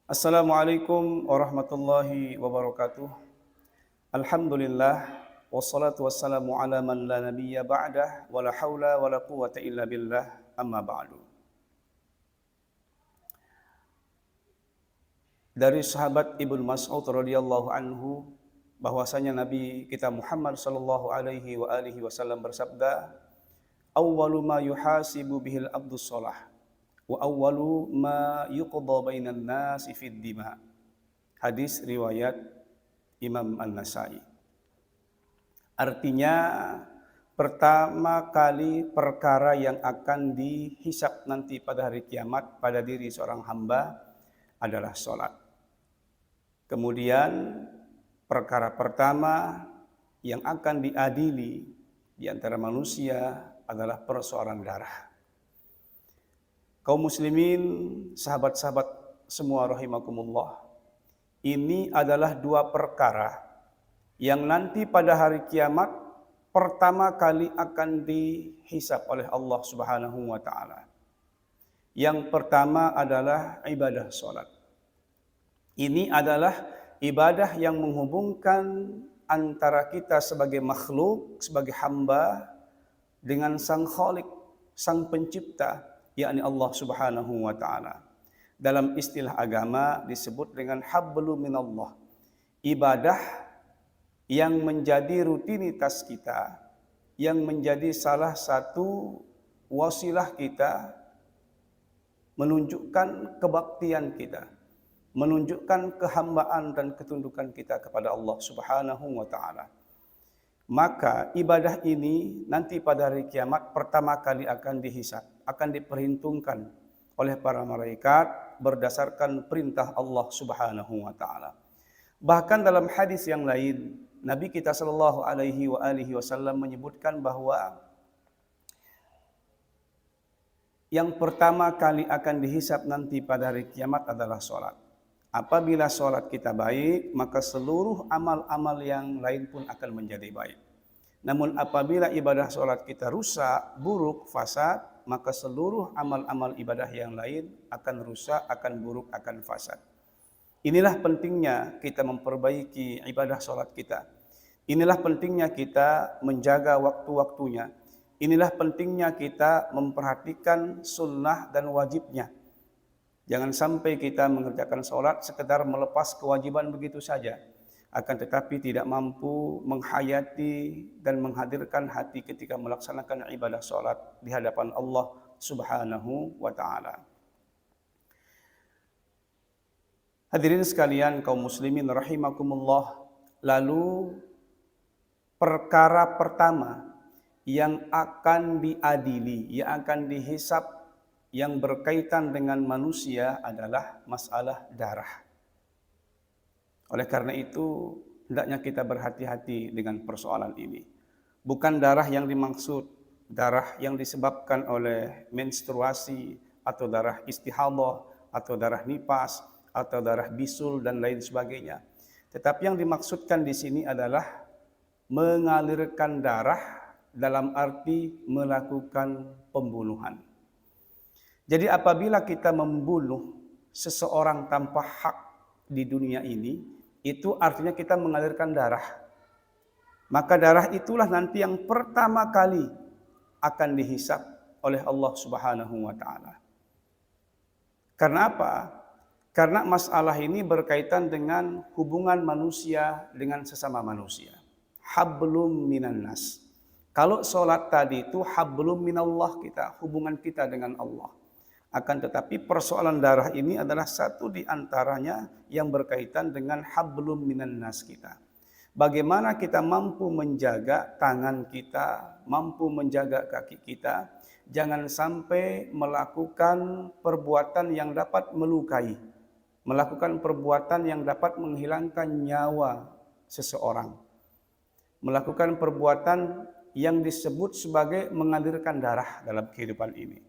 Assalamualaikum warahmatullahi wabarakatuh. Alhamdulillah wassalatu wassalamu ala man la nabiyya ba'dah wa la haula wa la quwwata illa billah amma ba'du. Dari sahabat Ibnu Mas'ud radhiyallahu anhu bahwasanya Nabi kita Muhammad sallallahu alaihi wa alihi wasallam bersabda, "Awwalu ma yuhasibu bihil abdus shalah wa awwalu ma yuqda bainan nasi fid dima." Hadis riwayat Imam An-Nasai. Artinya pertama kali perkara yang akan dihisab nanti pada hari kiamat pada diri seorang hamba adalah sholat. Kemudian perkara pertama yang akan diadili di antara manusia adalah persoalan darah. Kaum muslimin, sahabat-sahabat semua rahimakumullah, ini adalah dua perkara yang nanti pada hari kiamat pertama kali akan dihisab oleh Allah Subhanahu wa taala. Yang pertama adalah ibadah sholat. Ini adalah ibadah yang menghubungkan antara kita sebagai makhluk, sebagai hamba dengan Sang Khalik, Sang Pencipta, yakni Allah Subhanahu wa taala. Dalam istilah agama disebut dengan hablu minallah. Ibadah yang menjadi rutinitas kita, yang menjadi salah satu wasilah kita menunjukkan kebaktian kita, menunjukkan kehambaan dan ketundukan kita kepada Allah Subhanahu wa taala. Maka ibadah ini nanti pada hari kiamat pertama kali akan dihisab, akan diperhitungkan oleh para malaikat berdasarkan perintah Allah Subhanahu wa taala. Bahkan dalam hadis yang lain, Nabi kita sallallahu alaihi wasallam menyebutkan bahwa yang pertama kali akan dihisab nanti pada hari kiamat adalah sholat. Apabila sholat kita baik, maka seluruh amal-amal yang lain pun akan menjadi baik. Namun apabila ibadah sholat kita rusak, buruk, fasad, maka seluruh amal-amal ibadah yang lain akan rusak, akan buruk, akan fasad. Inilah pentingnya kita memperbaiki ibadah sholat kita. Inilah pentingnya kita menjaga waktu-waktunya. Inilah pentingnya kita memperhatikan sunnah dan wajibnya. Jangan sampai kita mengerjakan sholat sekedar melepas kewajiban begitu saja, akan tetapi tidak mampu menghayati dan menghadirkan hati ketika melaksanakan ibadah sholat di hadapan Allah Subhanahu wa ta'ala. Hadirin sekalian kaum muslimin rahimakumullah, lalu perkara pertama yang akan diadili, yang akan dihisab yang berkaitan dengan manusia adalah masalah darah. Oleh karena itu, hendaknya kita berhati-hati dengan persoalan ini. Bukan darah yang dimaksud, darah yang disebabkan oleh menstruasi, atau darah istihadah, atau darah nipas, atau darah bisul, dan lain sebagainya. Tetapi yang dimaksudkan di sini adalah mengalirkan darah dalam arti melakukan pembunuhan. Jadi apabila kita membunuh seseorang tanpa hak di dunia ini, itu artinya kita mengalirkan darah. Maka darah itulah nanti yang pertama kali akan dihisab oleh Allah Subhanahu wa taala. Karena apa? Karena masalah ini berkaitan dengan hubungan manusia dengan sesama manusia. Hablum minan nas. Kalau sholat tadi itu hablum minallah, kita, hubungan kita dengan Allah. Akan tetapi persoalan darah ini adalah satu di antaranya yang berkaitan dengan hablum minan nas kita. Bagaimana kita mampu menjaga tangan kita, mampu menjaga kaki kita, jangan sampai melakukan perbuatan yang dapat melukai, melakukan perbuatan yang dapat menghilangkan nyawa seseorang, melakukan perbuatan yang disebut sebagai mengalirkan darah dalam kehidupan ini.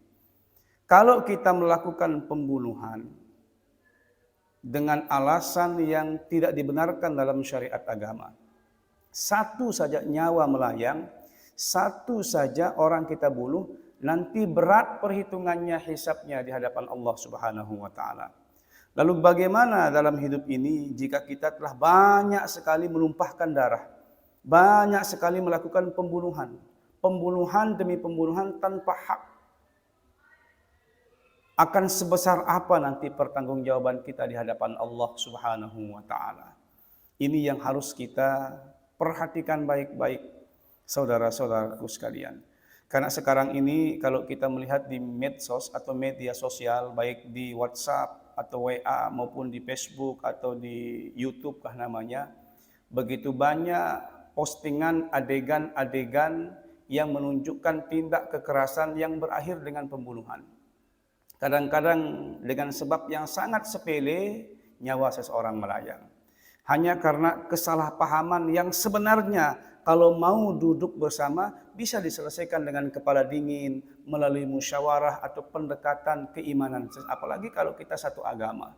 Kalau kita melakukan pembunuhan dengan alasan yang tidak dibenarkan dalam syariat agama, satu saja nyawa melayang, satu saja orang kita bunuh, nanti berat perhitungannya, hisabnya di hadapan Allah Subhanahu wa taala. Lalu bagaimana dalam hidup ini jika kita telah banyak sekali menumpahkan darah, banyak sekali melakukan pembunuhan, pembunuhan demi pembunuhan tanpa hak? Akan sebesar apa nanti pertanggungjawaban kita di hadapan Allah Subhanahu wa taala. Ini yang harus kita perhatikan baik-baik, saudara-saudaraku sekalian. Karena sekarang ini kalau kita melihat di medsos atau media sosial, baik di WhatsApp atau WA maupun di Facebook atau di YouTube kah namanya, begitu banyak postingan adegan-adegan yang menunjukkan tindak kekerasan yang berakhir dengan pembunuhan. Kadang-kadang dengan sebab yang sangat sepele, nyawa seseorang melayang. Hanya karena kesalahpahaman yang sebenarnya kalau mau duduk bersama bisa diselesaikan dengan kepala dingin, melalui musyawarah atau pendekatan keimanan. Apalagi kalau kita satu agama.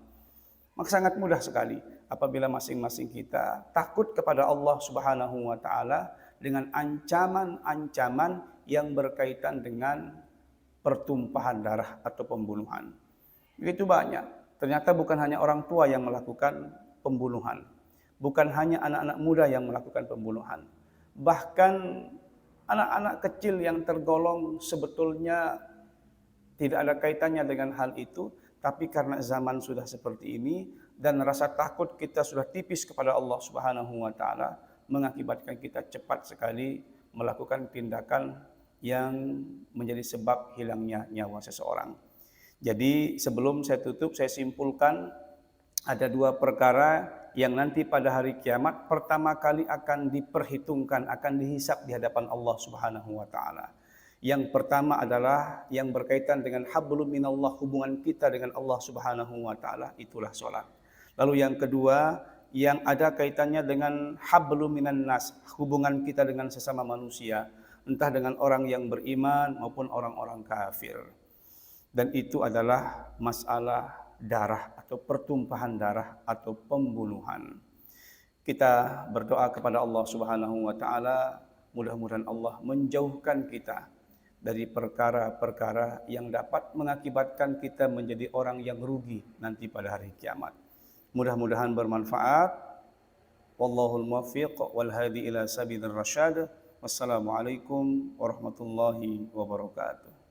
Maka sangat mudah sekali apabila masing-masing kita takut kepada Allah Subhanahu wa taala dengan ancaman-ancaman yang berkaitan dengan pertumpahan darah atau pembunuhan. Begitu banyak. Ternyata bukan hanya orang tua yang melakukan pembunuhan. Bukan hanya anak-anak muda yang melakukan pembunuhan. Bahkan anak-anak kecil yang tergolong sebetulnya tidak ada kaitannya dengan hal itu. Tapi karena zaman sudah seperti ini dan rasa takut kita sudah tipis kepada Allah Subhanahu wa taala mengakibatkan kita cepat sekali melakukan tindakan yang menjadi sebab hilangnya nyawa seseorang. Jadi sebelum saya tutup, saya simpulkan ada dua perkara yang nanti pada hari kiamat pertama kali akan diperhitungkan, akan dihisap di hadapan Allah Subhanahu wa taala. Yang pertama adalah yang berkaitan dengan hablum minallah, hubungan kita dengan Allah Subhanahu wa taala, itulah salat. Lalu yang kedua yang ada kaitannya dengan hablum minan nas, hubungan kita dengan sesama manusia, entah dengan orang yang beriman maupun orang-orang kafir. Dan itu adalah masalah darah atau pertumpahan darah atau pembunuhan. Kita berdoa kepada Allah Subhanahu wa taala, mudah-mudahan Allah menjauhkan kita dari perkara-perkara yang dapat mengakibatkan kita menjadi orang yang rugi nanti pada hari kiamat. Mudah-mudahan bermanfaat. Wallahul muwaffiq wal hadi ila sabilir rasyad. Wassalamualaikum warahmatullahi wabarakatuh.